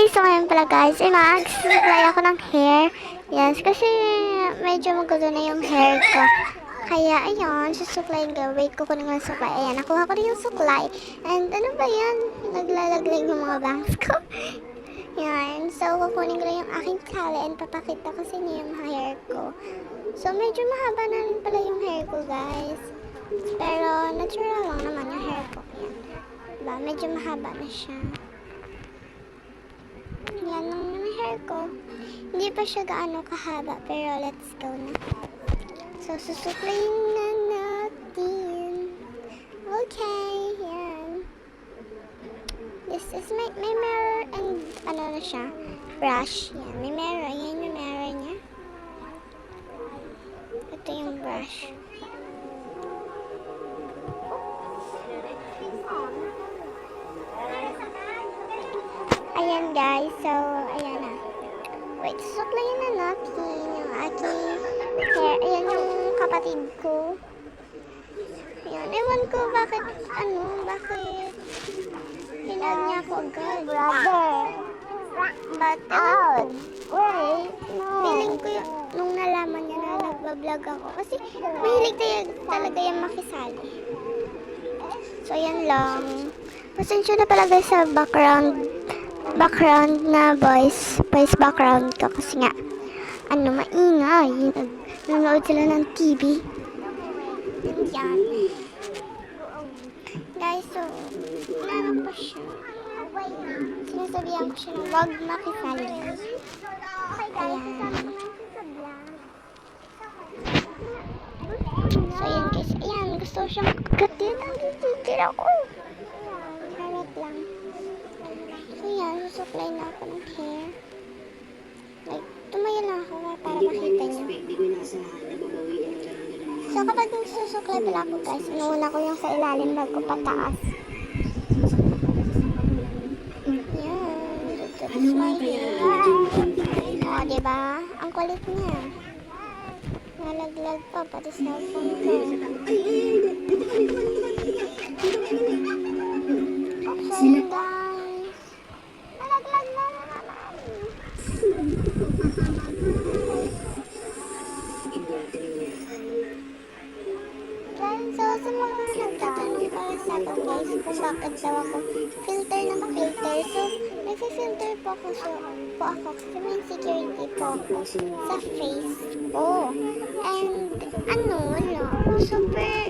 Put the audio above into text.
guys, so ngayon pala guys, mag-supply ako ng hair. Yes, kasi medyo magulo na yung hair ko. Kaya ayun, susuklayin ko. Wait, kukunin ko yung supply. Ayan, nakuha ko rin yung supply. And ano ba yan? Naglalaglag yung mga bangs ko. Yan, so kukunin ko rin yung aking tali and papakita ko sa inyo yung hair ko. So medyo mahaba na rin pala yung hair ko guys. Pero natural lang naman yung hair ko. Yan. Diba? Medyo mahaba na siya. Yan lang yung hair ko. Hindi pa siya gaano kahaba, pero let's go na. So, susuklayin na natin. Okay, yan. This is my mirror and ano na siya, brush. Yan, may mirror. Yan yung mirror niya. Ito yung brush. Ayan guys, so ayan na. Wait, susuklayin na natin yung aking hair. Ayan yung kapatid ko. Ayan, ewan ko bakit hinag niya ako agad. Brother! But, wait, feeling ko yung, nung nalaman niya na nagbablog ako. Kasi mahilig talaga yung makisali. So, ayan lang. Pasensya na pala guys sa background na voice background ko kasi nga maingay, nanonood sila ng TV. Yan guys, so naman ko siya, sinasabihan ko siya na wag makisali. Ayan, so ayan guys, ayan, gusto ko siyang kagatin ang titigil ako. Harap lang. So yan, susuklay na ako ng hair. Like, tumayo lang ako para makita nyo. So kapag nagsusuklay pala ako guys, inuuna ko yung sa ilalim bago pataas. Yan, this is my hair. O, diba? Ang kulit niya. Nalaglag pa, pati cellphone ko. Okay, guys. Nalaglag na naman. So, sa mga nagtatanong para sa akin guys kung bakit daw ako filter ng filter. So, nag-filter po ako kasi may insecurity po ako sa face ko. And, super